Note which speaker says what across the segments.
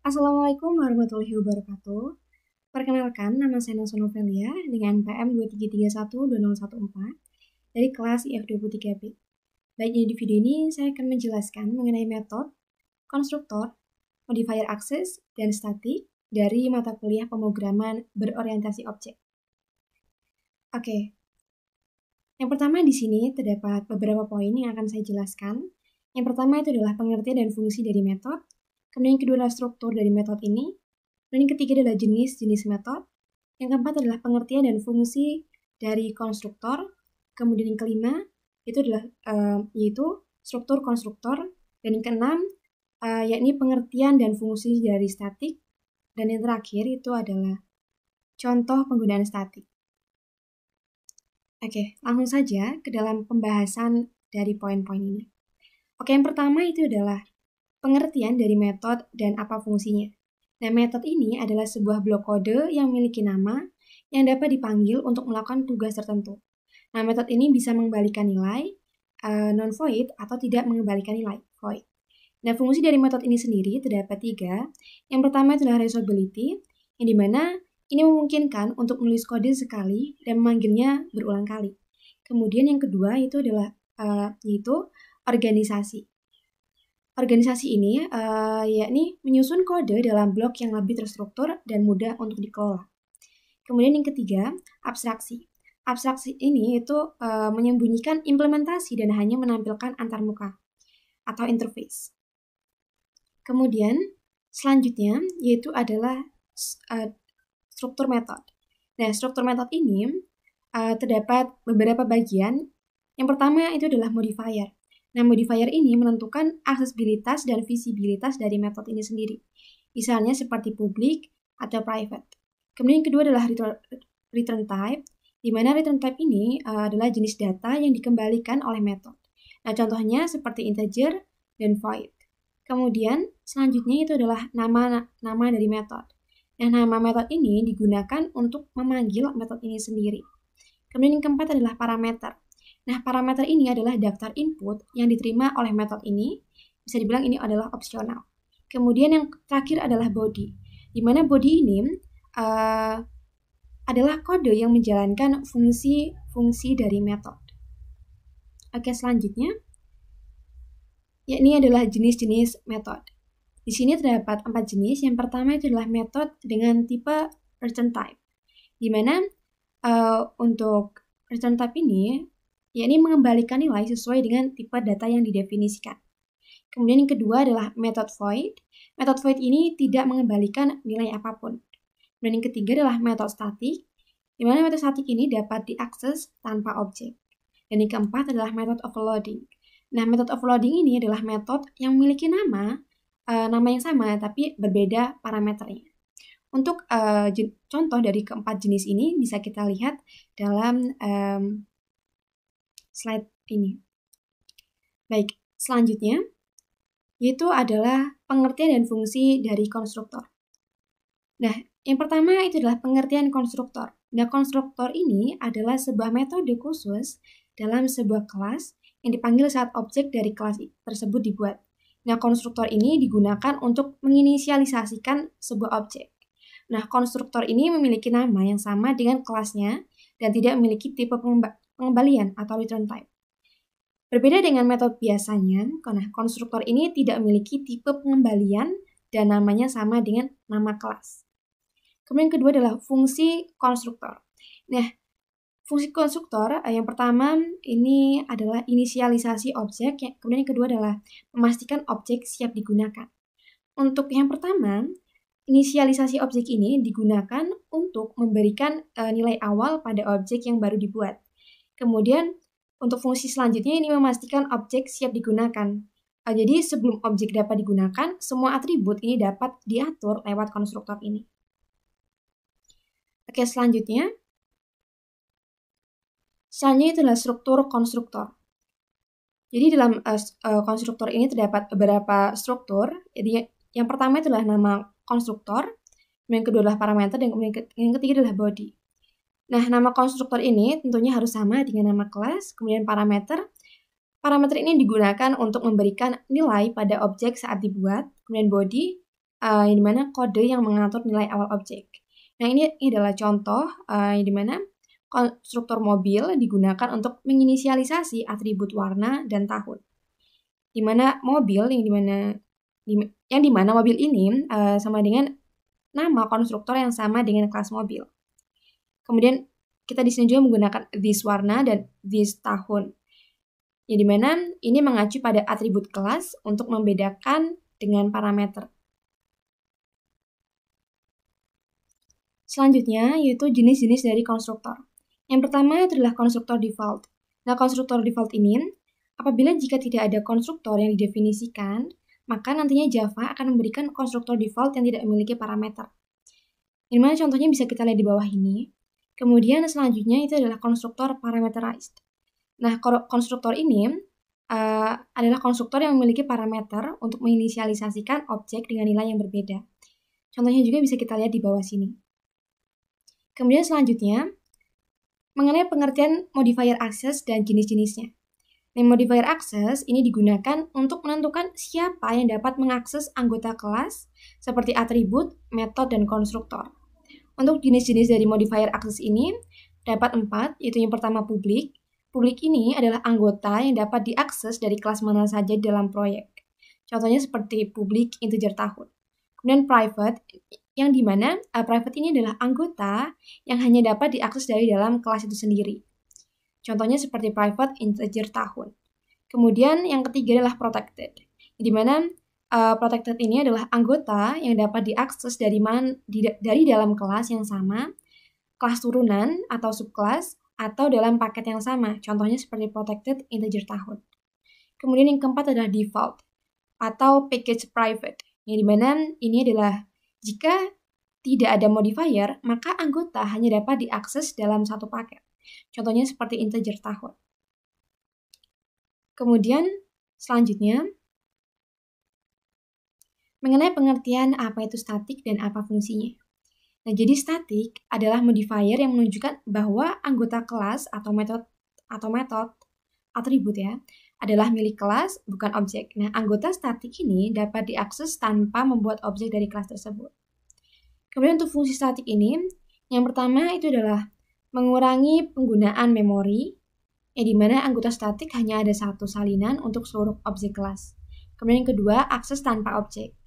Speaker 1: Assalamualaikum warahmatullahi wabarakatuh. Perkenalkan, nama saya Nelson Novelia dengan PM 2331214 dari kelas IF23B. Baik, di video ini saya akan menjelaskan mengenai metode, konstruktor, modifier akses, dan statik dari mata kuliah pemrograman berorientasi objek. Oke, yang pertama di sini terdapat beberapa poin yang akan saya jelaskan. Yang pertama itu adalah pengertian dan fungsi dari metode. Kemudian yang kedua adalah struktur dari metode ini. Dan yang ketiga adalah jenis-jenis metode. Yang keempat adalah pengertian dan fungsi dari konstruktor. Kemudian yang kelima itu adalah yaitu struktur konstruktor. Dan yang keenam yakni pengertian dan fungsi dari statik. Dan yang terakhir itu adalah contoh penggunaan statik. Oke, langsung saja ke dalam pembahasan dari poin-poin ini. Oke, yang pertama itu adalah pengertian dari metode dan apa fungsinya. Nah, metode ini adalah sebuah blok kode yang memiliki nama yang dapat dipanggil untuk melakukan tugas tertentu. Nah, metode ini bisa mengembalikan nilai non-void atau tidak mengembalikan nilai void. Nah, fungsi dari metode ini sendiri terdapat 3. Yang pertama adalah resolvability, yang dimana ini memungkinkan untuk menulis kode sekali dan memanggilnya berulang kali. Kemudian yang kedua itu adalah yaitu organisasi. Organisasi ini yakni menyusun kode dalam blok yang lebih terstruktur dan mudah untuk dikelola. Kemudian yang ketiga, abstraksi. Abstraksi ini itu menyembunyikan implementasi dan hanya menampilkan antarmuka atau interface. Kemudian selanjutnya yaitu adalah struktur metode. Nah, struktur metode ini terdapat beberapa bagian. Yang pertama itu adalah modifier. Nah, modifier ini menentukan aksesibilitas dan visibilitas dari metode ini sendiri. Misalnya seperti public atau private. Kemudian yang kedua adalah return type, di mana return type ini adalah jenis data yang dikembalikan oleh metode. Nah, contohnya seperti integer dan void. Kemudian selanjutnya itu adalah nama dari metode. Nah, nama metode ini digunakan untuk memanggil metode ini sendiri. Kemudian yang keempat adalah parameter. Nah, parameter ini adalah daftar input yang diterima oleh metode ini. Bisa dibilang ini adalah opsional. Kemudian yang terakhir adalah body, di mana body ini adalah kode yang menjalankan fungsi dari metode. Oke, selanjutnya, yakni adalah jenis-jenis metode. Di sini terdapat 4 jenis. Yang pertama itu adalah metode dengan tipe return type, di mana untuk return type ini yakni mengembalikan nilai sesuai dengan tipe data yang didefinisikan. Kemudian yang kedua adalah method void. Method void ini tidak mengembalikan nilai apapun. Dan yang ketiga adalah method static, di mana method static ini dapat diakses tanpa objek. Dan yang keempat adalah method overloading. Nah, method overloading ini adalah metode yang memiliki nama yang sama tapi berbeda parameternya. Untuk contoh dari keempat jenis ini bisa kita lihat dalam slide ini. Baik, selanjutnya yaitu adalah pengertian dan fungsi dari konstruktor. Nah, yang pertama itu adalah pengertian konstruktor. Nah, konstruktor ini adalah sebuah metode khusus dalam sebuah kelas yang dipanggil saat objek dari kelas tersebut dibuat. Nah, konstruktor ini digunakan untuk menginisialisasikan sebuah objek. Nah, konstruktor ini memiliki nama yang sama dengan kelasnya dan tidak memiliki tipe pengembalian atau return type. Berbeda dengan metode biasanya, karena konstruktor ini tidak memiliki tipe pengembalian dan namanya sama dengan nama kelas. Kemudian yang kedua adalah fungsi konstruktor. Nah, fungsi konstruktor yang pertama ini adalah inisialisasi objek, kemudian yang kedua adalah memastikan objek siap digunakan. Untuk yang pertama, inisialisasi objek ini digunakan untuk memberikan nilai awal pada objek yang baru dibuat. Kemudian untuk fungsi selanjutnya ini memastikan objek siap digunakan. Jadi sebelum objek dapat digunakan, semua atribut ini dapat diatur lewat konstruktor ini. Oke, selanjutnya itu adalah struktur konstruktor. Jadi dalam konstruktor ini terdapat beberapa struktur. Jadi yang pertama adalah nama konstruktor, yang kedua adalah parameter, dan yang ketiga adalah body. Nah, nama konstruktor ini tentunya harus sama dengan nama kelas, kemudian parameter. Parameter ini digunakan untuk memberikan nilai pada objek saat dibuat, kemudian body. yang dimana kode yang mengatur nilai awal objek. Nah, ini adalah contoh yang dimana konstruktor mobil digunakan untuk menginisialisasi atribut warna dan tahun. Dimana mobil yang dimana mobil ini sama dengan nama konstruktor yang sama dengan kelas mobil. Kemudian kita di sini juga menggunakan this warna dan this tahun. Yang dimana ini mengacu pada atribut kelas untuk membedakan dengan parameter. Selanjutnya yaitu jenis-jenis dari konstruktor. Yang pertama itu adalah konstruktor default. Nah, konstruktor default ini apabila jika tidak ada konstruktor yang didefinisikan, maka nantinya Java akan memberikan konstruktor default yang tidak memiliki parameter. Yang mana contohnya bisa kita lihat di bawah ini. Kemudian selanjutnya itu adalah konstruktor parameterized. Nah, konstruktor ini adalah konstruktor yang memiliki parameter untuk menginisialisasikan objek dengan nilai yang berbeda. Contohnya juga bisa kita lihat di bawah sini. Kemudian selanjutnya, mengenai pengertian modifier access dan jenis-jenisnya. Nah, modifier access ini digunakan untuk menentukan siapa yang dapat mengakses anggota kelas seperti atribut, metode, dan konstruktor. Untuk jenis-jenis dari modifier access ini dapat 4, yaitu yang pertama publik. Publik ini adalah anggota yang dapat diakses dari kelas mana saja dalam proyek. Contohnya seperti publik integer tahun. Kemudian private, yang dimana private ini adalah anggota yang hanya dapat diakses dari dalam kelas itu sendiri. Contohnya seperti private integer tahun. Kemudian yang ketiga adalah protected, di mana protected ini adalah anggota yang dapat diakses dari dalam kelas yang sama, kelas turunan atau subkelas, atau dalam paket yang sama. Contohnya seperti protected integer tahun. Kemudian yang keempat adalah default atau package private, yang dimana ini adalah jika tidak ada modifier, maka anggota hanya dapat diakses dalam satu paket. Contohnya seperti integer tahun. Kemudian selanjutnya, mengenai pengertian apa itu statik dan apa fungsinya. Nah, jadi statik adalah modifier yang menunjukkan bahwa anggota kelas atau metode atribut ya, adalah milik kelas, bukan objek. Nah, anggota statik ini dapat diakses tanpa membuat objek dari kelas tersebut. Kemudian untuk fungsi statik ini, yang pertama itu adalah mengurangi penggunaan memori, di mana anggota statik hanya ada satu salinan untuk seluruh objek kelas. Kemudian yang kedua, akses tanpa objek.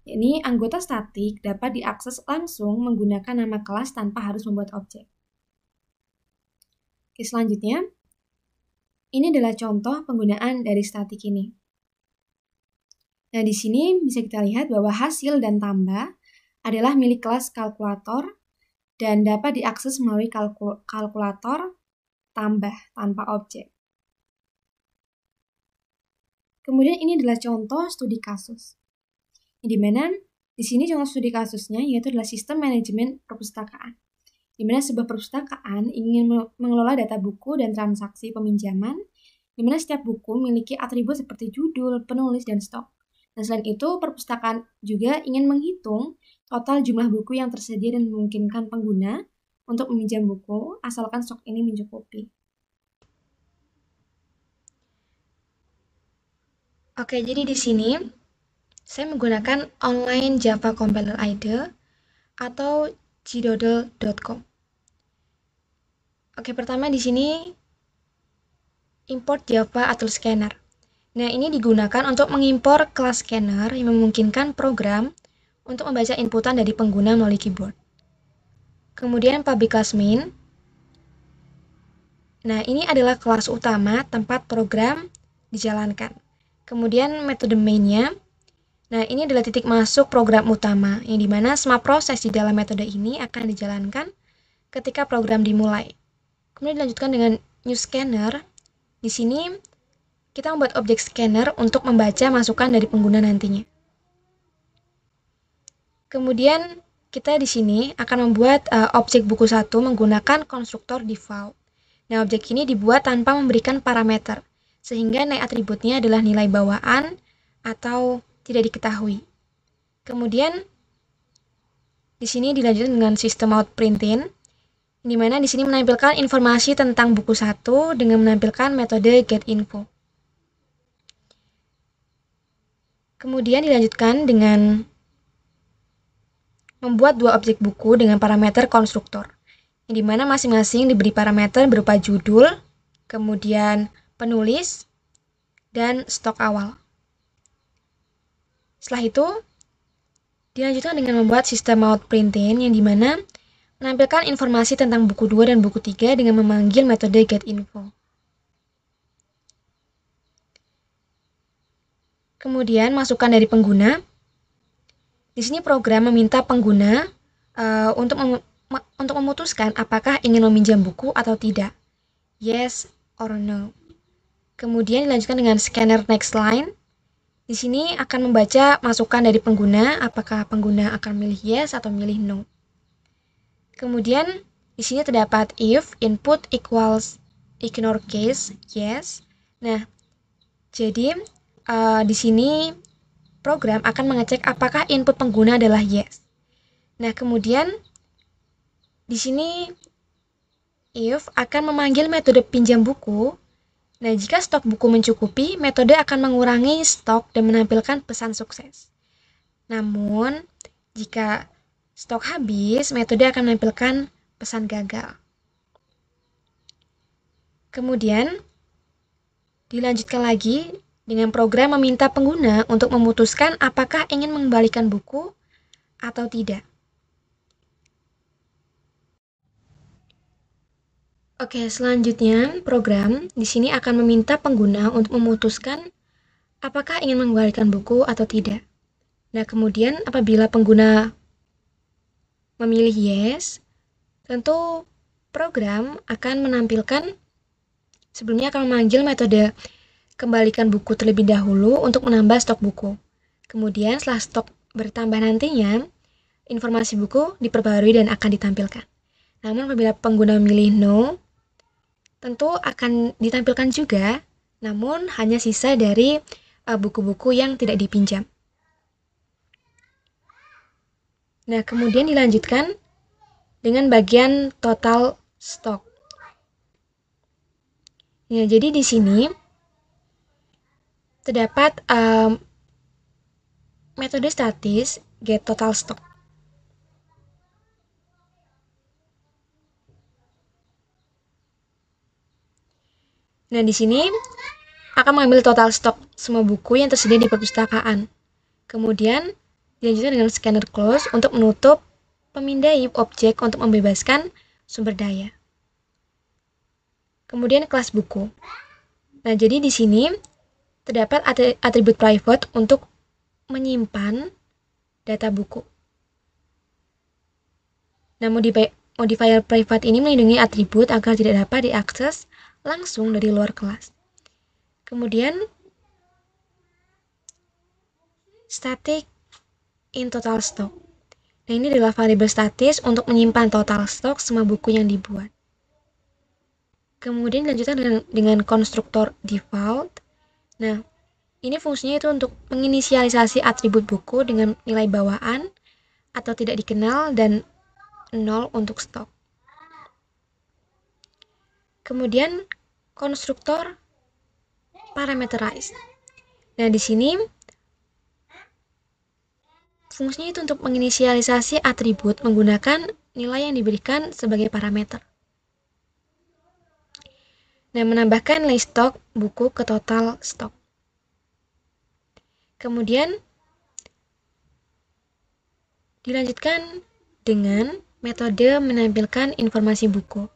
Speaker 1: Ini anggota statik dapat diakses langsung menggunakan nama kelas tanpa harus membuat objek. Oke, selanjutnya, ini adalah contoh penggunaan dari statik ini. Nah, di sini bisa kita lihat bahwa hasil dan tambah adalah milik kelas kalkulator dan dapat diakses melalui kalkulator tambah tanpa objek. Kemudian ini adalah contoh studi kasus. Di mana di sini contoh studi kasusnya yaitu adalah sistem manajemen perpustakaan. Di mana sebuah perpustakaan ingin mengelola data buku dan transaksi peminjaman, di mana setiap buku memiliki atribut seperti judul, penulis, dan stok. Nah, selain itu, perpustakaan juga ingin menghitung total jumlah buku yang tersedia dan memungkinkan pengguna untuk meminjam buku, asalkan stok ini mencukupi. Oke, jadi di sini saya menggunakan online Java Compiler IDE atau gdoodle.com. Oke, pertama di sini import Java Atlas Scanner. Nah, ini digunakan untuk mengimpor kelas scanner yang memungkinkan program untuk membaca inputan dari pengguna melalui keyboard. Kemudian public class main. Nah, ini adalah kelas utama tempat program dijalankan. Kemudian metode mainnya. Nah, ini adalah titik masuk program utama, yang dimana semua proses di dalam metode ini akan dijalankan ketika program dimulai. Kemudian dilanjutkan dengan new scanner. Di sini kita membuat objek scanner untuk membaca masukan dari pengguna nantinya. Kemudian kita di sini akan membuat objek buku 1 menggunakan konstruktor default. Nah, objek ini dibuat tanpa memberikan parameter, sehingga nilai atributnya adalah nilai bawaan atau tidak diketahui. Kemudian di sini dilanjutkan dengan sistem out printin, di mana di sini menampilkan informasi tentang buku 1 dengan menampilkan metode getInfo. Kemudian dilanjutkan dengan membuat dua objek buku dengan parameter konstruktor, yang dimana masing-masing diberi parameter berupa judul, kemudian penulis, dan stok awal. Setelah itu, dilanjutkan dengan membuat sistem mount printin yang dimana menampilkan informasi tentang buku 2 dan buku 3 dengan memanggil metode getInfo. Kemudian masukan dari pengguna. Di sini program meminta pengguna untuk memutuskan apakah ingin meminjam buku atau tidak. Yes or no. Kemudian dilanjutkan dengan scanner next line. Di sini akan membaca masukan dari pengguna, apakah pengguna akan milih yes atau milih no. Kemudian di sini terdapat if input equals ignore case yes. Nah, jadi di sini program akan mengecek apakah input pengguna adalah yes. Nah, kemudian di sini if akan memanggil metode pinjam buku. Nah, jika stok buku mencukupi, metode akan mengurangi stok dan menampilkan pesan sukses. Namun, jika stok habis, metode akan menampilkan pesan gagal. Kemudian, dilanjutkan lagi dengan program meminta pengguna untuk memutuskan apakah ingin mengembalikan buku atau tidak. Oke, selanjutnya program di sini akan meminta pengguna untuk memutuskan apakah ingin mengembalikan buku atau tidak. Nah, kemudian apabila pengguna memilih yes, tentu program akan menampilkan sebelumnya akan memanggil metode kembalikan buku terlebih dahulu untuk menambah stok buku. Kemudian setelah stok bertambah nantinya, informasi buku diperbarui dan akan ditampilkan. Namun apabila pengguna memilih no, tentu akan ditampilkan juga, namun hanya sisa dari buku-buku yang tidak dipinjam. Nah, kemudian dilanjutkan dengan bagian total stok. Ya, jadi di sini terdapat metode statis get total stock. Nah, di sini akan mengambil total stok semua buku yang tersedia di perpustakaan. Kemudian dilanjutkan dengan scanner close untuk menutup pemindai objek untuk membebaskan sumber daya. Kemudian kelas buku. Nah, jadi di sini terdapat atribut private untuk menyimpan data buku. Nah, modifier private ini melindungi atribut agar tidak dapat diakses langsung dari luar kelas. Kemudian static in total stock. Nah, ini adalah variabel statis untuk menyimpan total stok semua buku yang dibuat. Kemudian dilanjutkan dengan konstruktor default. Nah, ini fungsinya itu untuk menginisialisasi atribut buku dengan nilai bawaan atau tidak dikenal dan 0 untuk stok. Kemudian konstruktor parameterized. Nah, di sini fungsinya itu untuk menginisialisasi atribut menggunakan nilai yang diberikan sebagai parameter. Nah, menambahkan nilai stok buku ke total stok. Kemudian dilanjutkan dengan metode menampilkan informasi buku.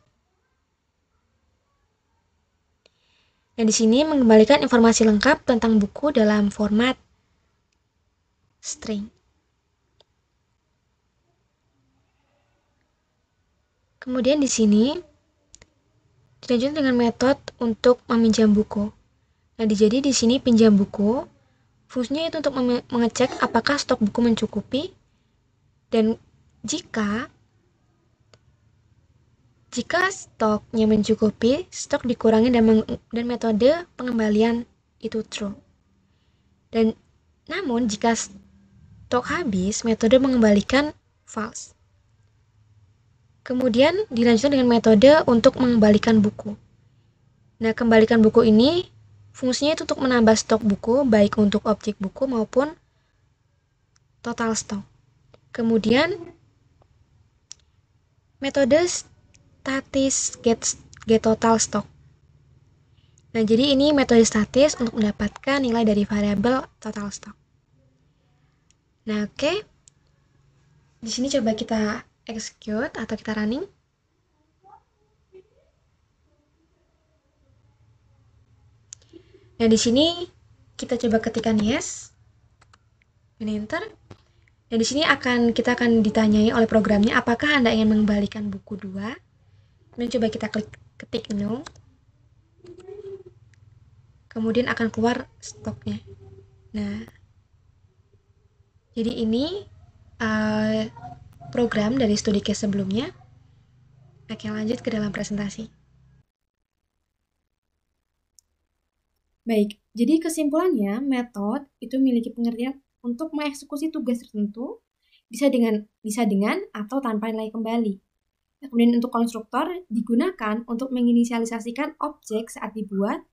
Speaker 1: Nah, di sini mengembalikan informasi lengkap tentang buku dalam format string. Kemudian di sini dilanjutkan dengan metode untuk meminjam buku. Nah, jadi di sini pinjam buku fungsinya itu untuk mengecek apakah stok buku mencukupi dan jika stoknya mencukupi, stok dikurangi dan metode pengembalian itu true. Dan namun jika stok habis, metode mengembalikan false. Kemudian dilanjutkan dengan metode untuk mengembalikan buku. Nah, kembalikan buku ini fungsinya itu untuk menambah stok buku baik untuk objek buku maupun total stok. Kemudian metode statis get total stock. Nah, jadi ini metode statis untuk mendapatkan nilai dari variabel total stock. Nah, oke. Di sini coba kita execute atau kita running. Nah, di sini kita coba ketikkan yes dan enter. Dan di sini kita akan ditanyai oleh programnya apakah Anda ingin mengembalikan buku 2. Kemudian coba kita ketik no. Kemudian akan keluar stoknya. Nah, jadi ini program dari studi case sebelumnya. Oke, lanjut ke dalam presentasi. Baik, jadi kesimpulannya metode itu memiliki pengertian untuk mengeksekusi tugas tertentu bisa dengan atau tanpa nilai kembali. Nah, kemudian untuk konstruktor digunakan untuk menginisialisasikan objek saat dibuat.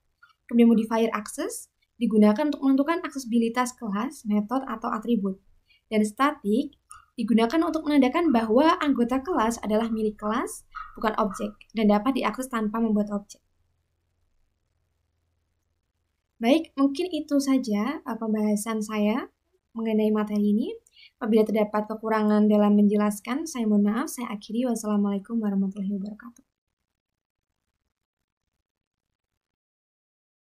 Speaker 1: Kemudian modifier access digunakan untuk menentukan aksesibilitas kelas, metode, atau atribut. Dan static digunakan untuk menandakan bahwa anggota kelas adalah milik kelas, bukan objek, dan dapat diakses tanpa membuat objek. Baik, mungkin itu saja pembahasan saya mengenai materi ini. Apabila terdapat kekurangan dalam menjelaskan, saya mohon maaf. Saya akhiri. Wassalamualaikum warahmatullahi wabarakatuh.